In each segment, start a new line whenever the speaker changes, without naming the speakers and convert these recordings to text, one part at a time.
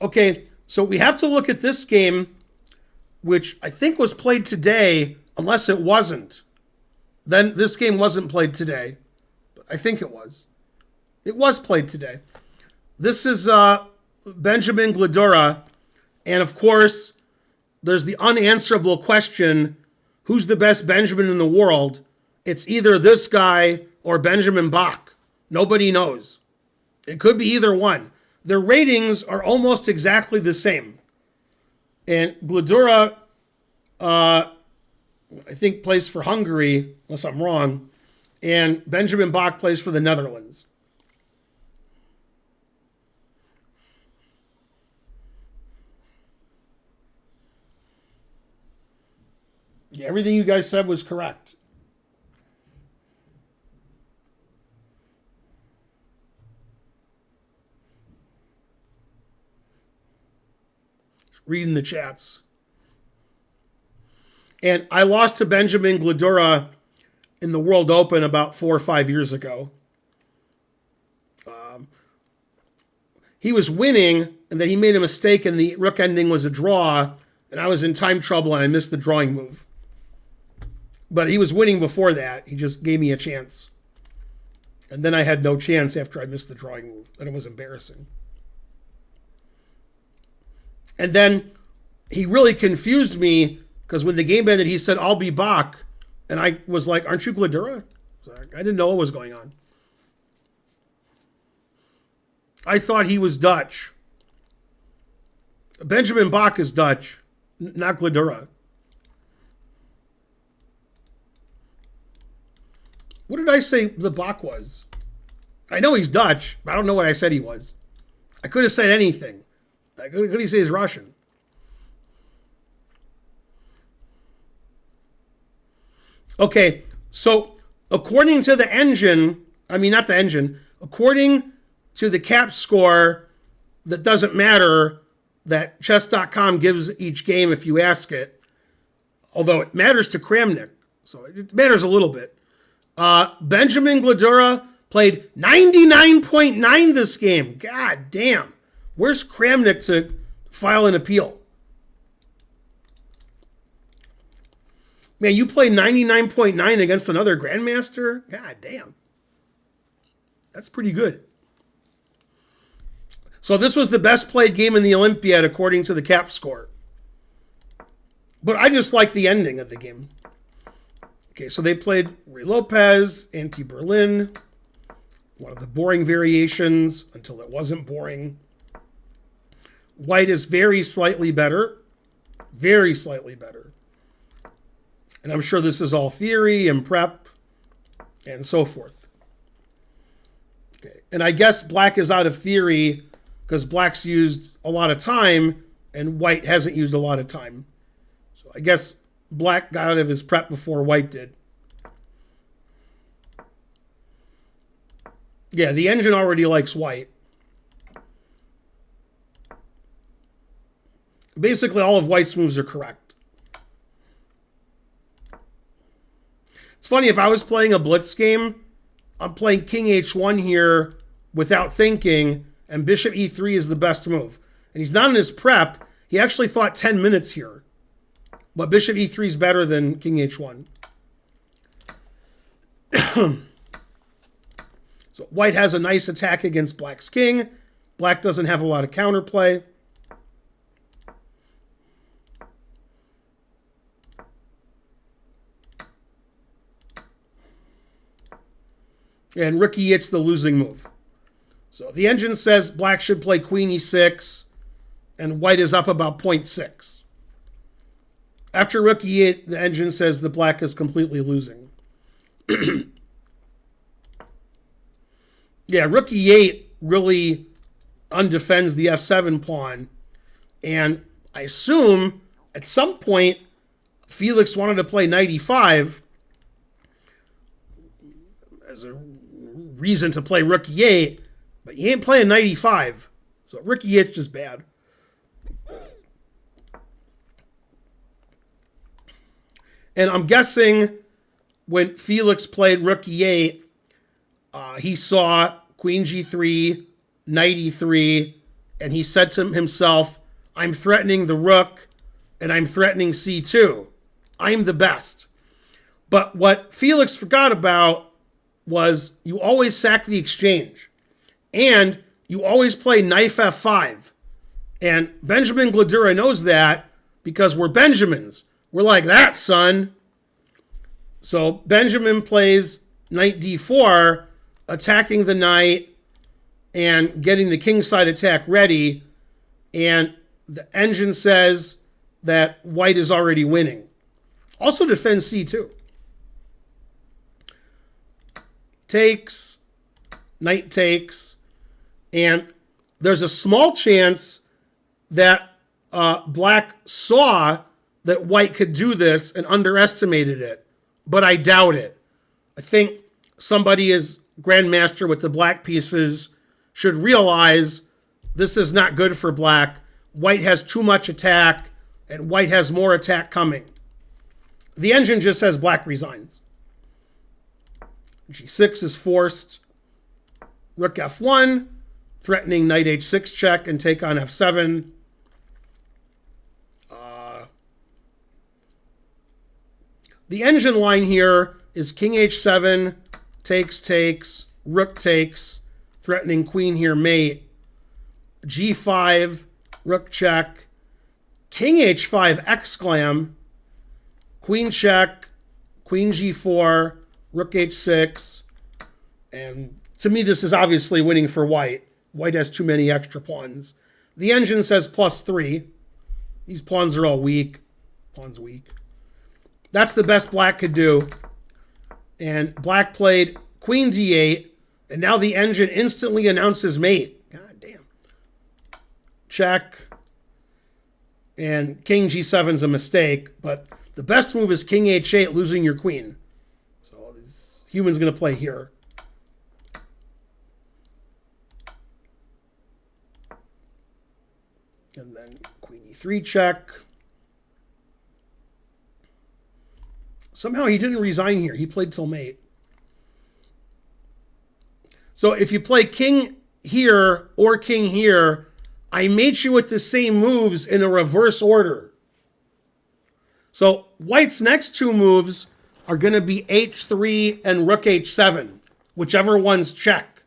Okay, so we have to look at this game, which I think was played today, unless it wasn't. Then this game wasn't played today. But I think it was. It was played today. This is Benjámin Gledura. And of course, there's the unanswerable question, who's the best Benjamin in the world? It's either this guy or Benjamin Bach. Nobody knows. It could be either one. Their ratings are almost exactly the same. And Gledura, I think, plays for Hungary, unless I'm wrong. And Benjamin Bach plays for the Netherlands. Yeah, everything you guys said was correct. Reading the chats. And I lost to Benjámin Gledura in the World Open about 4 or 5 years ago. He was winning, and then he made a mistake, and the rook ending was a draw, and I was in time trouble, and I missed the drawing move. But he was winning before that. He just gave me a chance. And then I had no chance after I missed the drawing move, and it was embarrassing. And then he really confused me, because when the game ended, he said, "I'll be Bach." And I was like, "Aren't you Gledura?" I didn't know what was going on. I thought he was Dutch. Benjamin Bach is Dutch, not Gledura. What did I say the Bach was? I know he's Dutch, but I don't know what I said he was. I could have said anything. What did he say he's Russian? Okay, so according to the engine, according to the cap score that doesn't matter, that chess.com gives each game if you ask it, although it matters to Kramnik, so it matters a little bit. Benjamin Gledura played 99.9 this game. God damn. Where's Kramnik to file an appeal? Man, you play 99.9 against another grandmaster? God damn. That's pretty good. So this was the best played game in the Olympiad according to the cap score. But I just like the ending of the game. Okay, so they played Ruy Lopez, anti-Berlin, one of the boring variations until it wasn't boring. White is very slightly better. Very slightly better. And I'm sure this is all theory and prep and so forth. Okay. And I guess black is out of theory because black's used a lot of time and white hasn't used a lot of time. So I guess black got out of his prep before white did. Yeah, the engine already likes white. Basically, all of white's moves are correct. It's funny, if I was playing a blitz game, I'm playing king h1 here without thinking, and bishop e3 is the best move. And he's not in his prep. He actually thought 10 minutes here. But bishop e3 is better than king h1. So white has a nice attack against black's king. Black doesn't have a lot of counterplay. And rook e8's the losing move. So the engine says black should play queen e6, and white is up about 0.6. After rook e8, the engine says the black is completely losing. Yeah, rook e8 really undefends the f7 pawn. And I assume at some point Felix wanted to play knight e5 as a reason to play rook e8, but you ain't playing knight e5. So rook e8 is just bad. And I'm guessing when Felix played rook e8, he saw queen g3, knight e3, And he said to himself, I'm threatening the rook and I'm threatening c2. I'm the best. But what Felix forgot about was you always sack the exchange. And you always play knife f5. And Benjamin Gledura knows that because we're Benjamins. We're like that, son. So Benjamin plays knight d4, attacking the knight and getting the kingside attack ready. And the engine says that white is already winning. Also defends c2. Takes, knight takes, and there's a small chance that black saw that white could do this and underestimated it, but I doubt it. I think somebody as grandmaster with the black pieces should realize this is not good for black. White has too much attack, and white has more attack coming. The engine just says black resigns. g6 is forced. Rook f1, threatening knight h6 check and take on f7. The engine line here is king h7, takes, rook takes, threatening queen here mate. g5, rook check, king h5 exclam, queen check, queen g4, rook h6, and to me this is obviously winning for white. White has too many extra pawns. The engine says +3. These pawns are all weak. Pawn's weak. That's the best black could do. And black played queen d8, and now the engine instantly announces mate. God damn. Check. And king g7 is a mistake, but the best move is king h8, losing your queen. So this human's going to play here. And then queen e3 check. Somehow he didn't resign here. He played till mate. So if you play king here or king here, I mate you with the same moves in a reverse order. So white's next two moves are going to be h3 and rook h7, whichever one's check.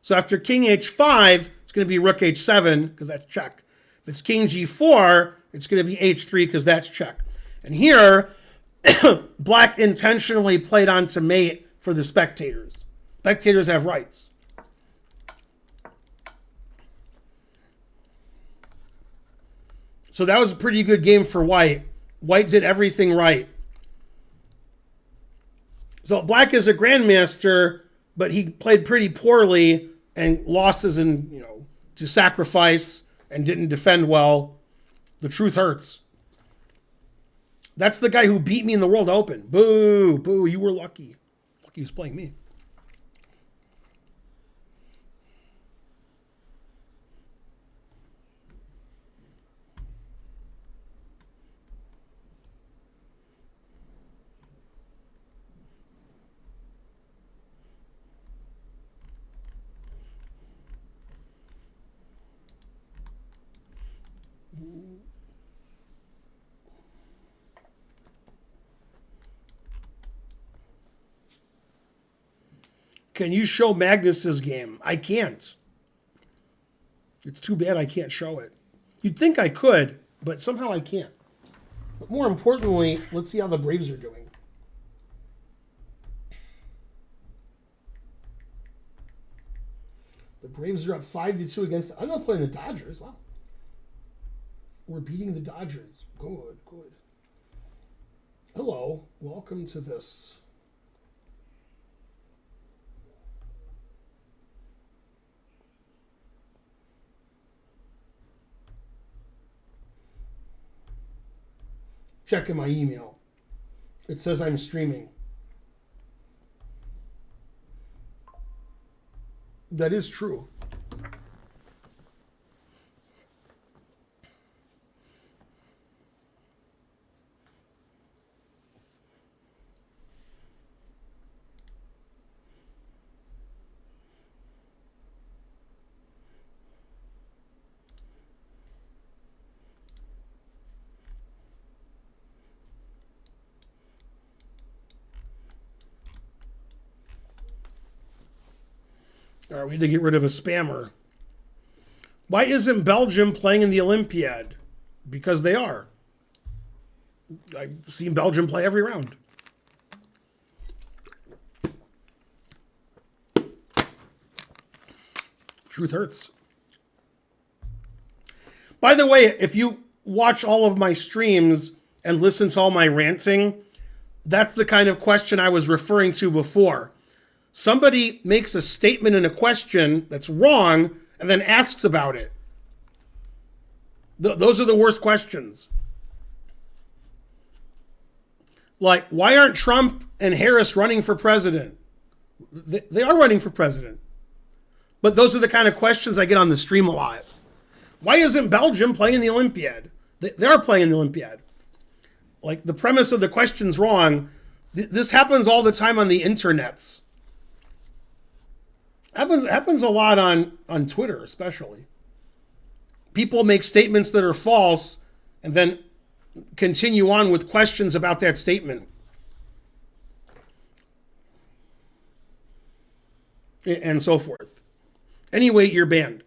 So after king h5, it's going to be rook h7 because that's check. If it's king g4, it's going to be h3 because that's check. And here, black intentionally played on to mate for the spectators. Spectators have rights. So that was a pretty good game for white. White did everything right. So black is a grandmaster, but he played pretty poorly and lost as in, to sacrifice and didn't defend well. The truth hurts. That's the guy who beat me in the World Open. Boo, boo, you were lucky. Lucky he was playing me. Can you show Magnus's game? I can't. It's too bad I can't show it. You'd think I could, but somehow I can't. But more importantly, let's see how the Braves are doing. The Braves are up 5-2 against... I'm not playing the Dodgers. Wow. We're beating the Dodgers. Good, good. Hello. Welcome to this. Checking my email. It says I'm streaming. That is true. All right, we had to get rid of a spammer. Why isn't Belgium playing in the Olympiad? Because they are. I've seen Belgium play every round. Truth hurts. By the way, if you watch all of my streams and listen to all my ranting, that's the kind of question I was referring to before. Somebody makes a statement in a question that's wrong and then asks about it. Those are the worst questions. Like, why aren't Trump and Harris running for president? They are running for president. But those are the kind of questions I get on the stream a lot. Why isn't Belgium playing in the Olympiad? They are playing in the Olympiad. Like, the premise of the question's wrong. This happens all the time on the internets. Happens a lot on Twitter, especially. People make statements that are false and then continue on with questions about that statement. And so forth. Anyway, you're banned.